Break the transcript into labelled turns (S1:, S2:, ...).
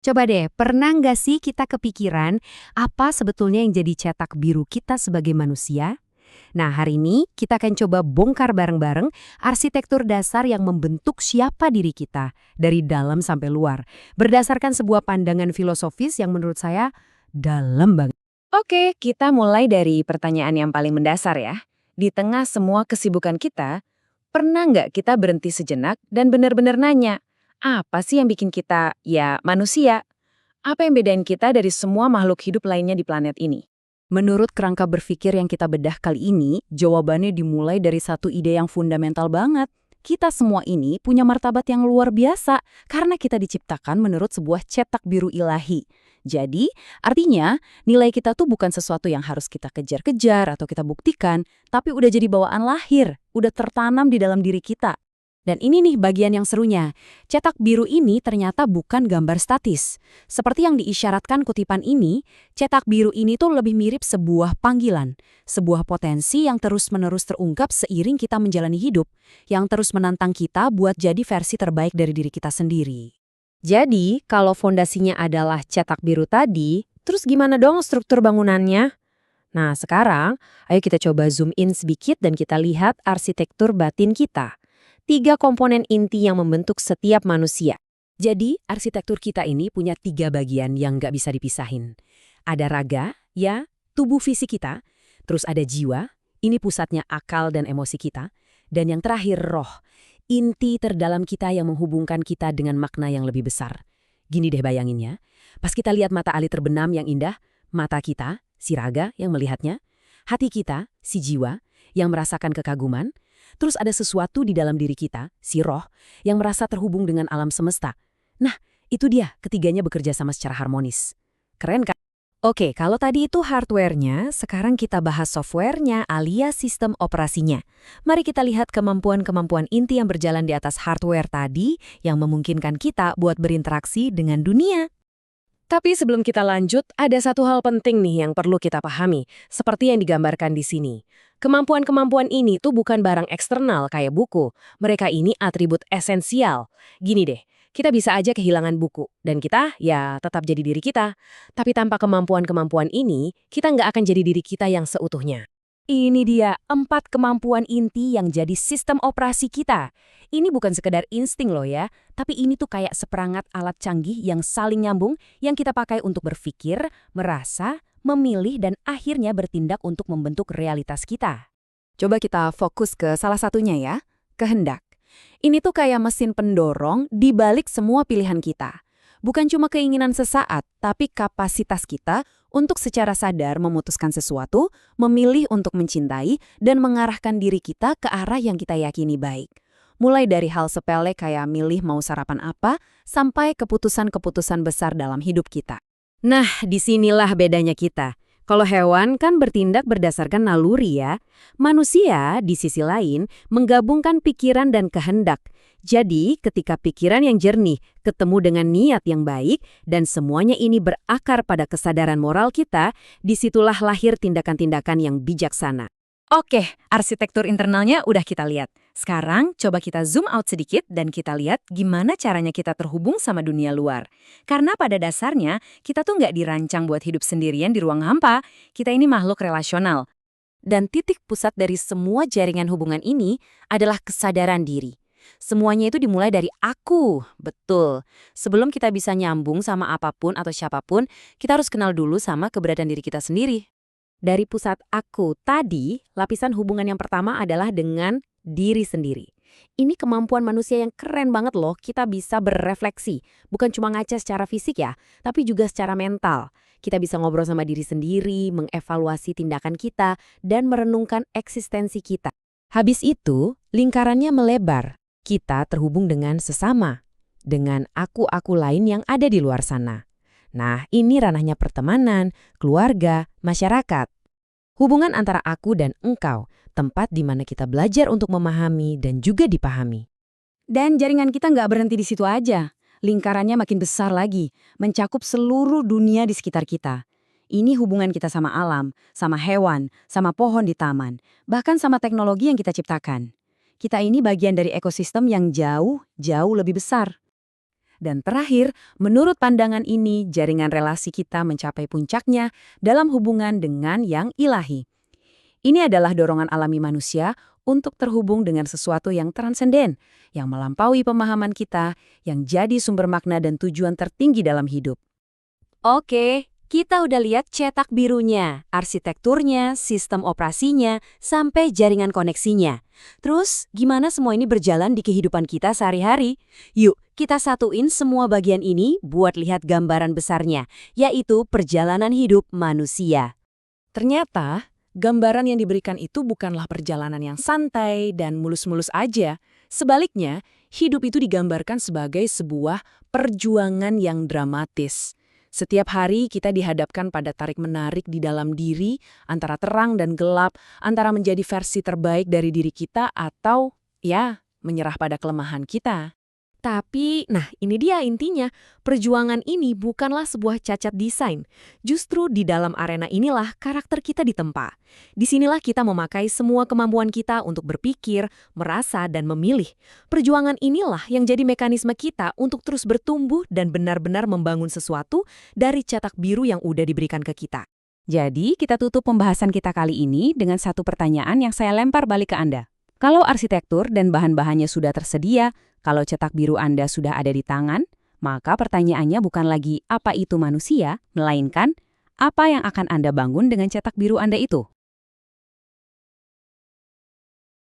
S1: Coba deh, pernah nggak sih kita kepikiran apa sebetulnya yang jadi cetak biru kita sebagai manusia? Nah, hari ini kita akan coba bongkar bareng-bareng arsitektur dasar yang membentuk siapa diri kita dari dalam sampai luar. Berdasarkan sebuah pandangan filosofis yang menurut saya dalam banget.
S2: Oke, kita mulai dari pertanyaan yang paling mendasar ya. Di tengah semua kesibukan kita, pernah nggak kita berhenti sejenak dan benar-benar nanya, apa sih yang bikin kita, ya, manusia? Apa yang bedain kita dari semua makhluk hidup lainnya di planet ini?
S1: Menurut kerangka berpikir yang kita bedah kali ini, jawabannya dimulai dari satu ide yang fundamental banget. Kita semua ini punya martabat yang luar biasa karena kita diciptakan menurut sebuah cetak biru ilahi. Jadi, artinya nilai kita tuh bukan sesuatu yang harus kita kejar-kejar atau kita buktikan, tapi udah jadi bawaan lahir, udah tertanam di dalam diri kita. Dan ini nih bagian yang serunya. Cetak biru ini ternyata bukan gambar statis. Seperti yang diisyaratkan kutipan ini, cetak biru ini tuh lebih mirip sebuah panggilan, sebuah potensi yang terus-menerus terungkap seiring kita menjalani hidup, yang terus menantang kita buat jadi versi terbaik dari diri kita sendiri.
S2: Jadi, kalau fondasinya adalah cetak biru tadi, terus gimana dong struktur bangunannya? Nah, sekarang ayo kita coba zoom in sedikit dan kita lihat arsitektur batin kita. Tiga komponen inti yang membentuk setiap manusia.
S1: Jadi, arsitektur kita ini punya tiga bagian yang nggak bisa dipisahin. Ada raga, ya, tubuh fisik kita. Terus ada jiwa, ini pusatnya akal dan emosi kita. Dan yang terakhir, roh, inti terdalam kita yang menghubungkan kita dengan makna yang lebih besar. Gini deh bayangin ya, pas kita lihat mata Ali terbenam yang indah, mata kita, si raga yang melihatnya, hati kita, si jiwa, yang merasakan kekaguman, terus ada sesuatu di dalam diri kita, si roh, yang merasa terhubung dengan alam semesta. Nah, itu dia, ketiganya bekerja sama secara harmonis. Keren kan? Oke, kalau tadi itu hardware-nya, sekarang kita bahas software-nya alias sistem operasinya. Mari kita lihat kemampuan-kemampuan inti yang berjalan di atas hardware tadi yang memungkinkan kita buat berinteraksi dengan dunia.
S2: Tapi sebelum kita lanjut, ada satu hal penting nih yang perlu kita pahami, seperti yang digambarkan di sini. Kemampuan-kemampuan ini tuh bukan barang eksternal kayak buku. Mereka ini atribut esensial. Gini deh, kita bisa aja kehilangan buku, dan kita ya tetap jadi diri kita. Tapi tanpa kemampuan-kemampuan ini, kita nggak akan jadi diri kita yang seutuhnya.
S1: Ini dia 4 kemampuan inti yang jadi sistem operasi kita. Ini bukan sekedar insting loh ya, tapi ini tuh kayak seperangkat alat canggih yang saling nyambung yang kita pakai untuk berpikir, merasa, memilih, dan akhirnya bertindak untuk membentuk realitas kita. Coba kita fokus ke salah satunya ya, kehendak. Ini tuh kayak mesin pendorong di balik semua pilihan kita. Bukan cuma keinginan sesaat, tapi kapasitas kita untuk secara sadar memutuskan sesuatu, memilih untuk mencintai, dan mengarahkan diri kita ke arah yang kita yakini baik. Mulai dari hal sepele kayak milih mau sarapan apa, sampai keputusan-keputusan besar dalam hidup kita. Nah, disinilah bedanya kita. Kalau hewan kan bertindak berdasarkan naluri ya. Manusia, di sisi lain, menggabungkan pikiran dan kehendak. Jadi, ketika pikiran yang jernih ketemu dengan niat yang baik dan semuanya ini berakar pada kesadaran moral kita, disitulah lahir tindakan-tindakan yang bijaksana. Oke, arsitektur internalnya udah kita lihat. Sekarang coba kita zoom out sedikit dan kita lihat gimana caranya kita terhubung sama dunia luar. Karena pada dasarnya, kita tuh nggak dirancang buat hidup sendirian di ruang hampa. Kita ini makhluk relasional. Dan titik pusat dari semua jaringan hubungan ini adalah kesadaran diri. Semuanya itu dimulai dari aku, betul. Sebelum kita bisa nyambung sama apapun atau siapapun, kita harus kenal dulu sama keberadaan diri kita sendiri. Dari pusat aku tadi, lapisan hubungan yang pertama adalah dengan diri sendiri. Ini kemampuan manusia yang keren banget loh, kita bisa berefleksi. Bukan cuma ngaca secara fisik ya, tapi juga secara mental. Kita bisa ngobrol sama diri sendiri, mengevaluasi tindakan kita, dan merenungkan eksistensi kita. Habis itu, lingkarannya melebar. Kita terhubung dengan sesama, dengan aku-aku lain yang ada di luar sana. Nah, ini ranahnya pertemanan, keluarga, masyarakat. Hubungan antara aku dan engkau, tempat di mana kita belajar untuk memahami dan juga dipahami.
S2: Dan jaringan kita nggak berhenti di situ aja. Lingkarannya makin besar lagi, mencakup seluruh dunia di sekitar kita. Ini hubungan kita sama alam, sama hewan, sama pohon di taman, bahkan sama teknologi yang kita ciptakan. Kita ini bagian dari ekosistem yang jauh, jauh lebih besar.
S1: Dan terakhir, menurut pandangan ini, jaringan relasi kita mencapai puncaknya dalam hubungan dengan yang ilahi. Ini adalah dorongan alami manusia untuk terhubung dengan sesuatu yang transenden, yang melampaui pemahaman kita, yang jadi sumber makna dan tujuan tertinggi dalam hidup.
S3: Oke, kita udah lihat cetak birunya, arsitekturnya, sistem operasinya, sampai jaringan koneksinya. Terus, gimana semua ini berjalan di kehidupan kita sehari-hari? Yuk, kita satuin semua bagian ini buat lihat gambaran besarnya, yaitu perjalanan hidup manusia.
S1: Ternyata, gambaran yang diberikan itu bukanlah perjalanan yang santai dan mulus-mulus aja. Sebaliknya, hidup itu digambarkan sebagai sebuah perjuangan yang dramatis. Setiap hari kita dihadapkan pada tarik-menarik di dalam diri, antara terang dan gelap, antara menjadi versi terbaik dari diri kita atau, ya, menyerah pada kelemahan kita.
S2: Tapi, nah ini dia intinya, perjuangan ini bukanlah sebuah cacat desain. Justru di dalam arena inilah karakter kita ditempa. Disinilah kita memakai semua kemampuan kita untuk berpikir, merasa, dan memilih. Perjuangan inilah yang jadi mekanisme kita untuk terus bertumbuh dan benar-benar membangun sesuatu dari cetak biru yang udah diberikan ke kita.
S1: Jadi, kita tutup pembahasan kita kali ini dengan satu pertanyaan yang saya lempar balik ke Anda. Kalau arsitektur dan bahan-bahannya sudah tersedia, kalau cetak biru Anda sudah ada di tangan, maka pertanyaannya bukan lagi apa itu manusia, melainkan apa yang akan Anda bangun dengan cetak biru Anda itu.